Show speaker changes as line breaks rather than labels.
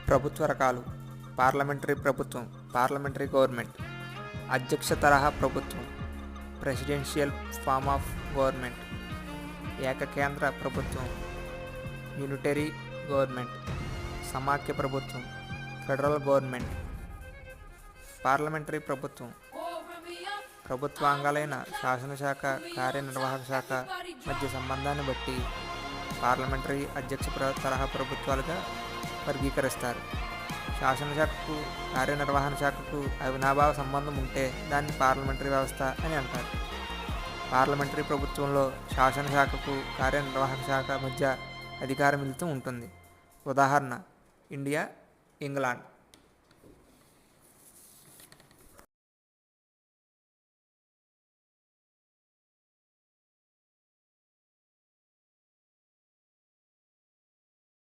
ప్రభుత్వ రకాలు: పార్లమెంటరీ ప్రభుత్వం, పార్లమెంటరీ గవర్నమెంట్; అధ్యక్ష తరహా ప్రభుత్వం, ప్రెసిడెన్షియల్ ఫార్మ్ ఆఫ్ గవర్నమెంట్; ఏకకేంద్ర ప్రభుత్వం, యూనిటరీ గవర్నమెంట్; సమాఖ్య ప్రభుత్వం, ఫెడరల్ గవర్నమెంట్. పార్లమెంటరీ ప్రభుత్వం ప్రభుత్వాంగాలైన శాసనశాఖ, కార్యనిర్వాహక శాఖ మధ్య సంబంధాన్ని బట్టి పార్లమెంటరీ, అధ్యక్ష తరహా ప్రభుత్వాలుగా వర్గీకరిస్తారు. శాసనశాఖకు, కార్యనిర్వహణ శాఖకు అవినాభావ సంబంధం ఉంటే దాన్ని పార్లమెంటరీ వ్యవస్థ అని అంటారు. పార్లమెంటరీ ప్రభుత్వంలో శాసనశాఖకు, కార్యనిర్వాహక శాఖ మధ్య అధికార మిళితం ఉంటుంది. ఉదాహరణ: ఇండియా, ఇంగ్లాండ్.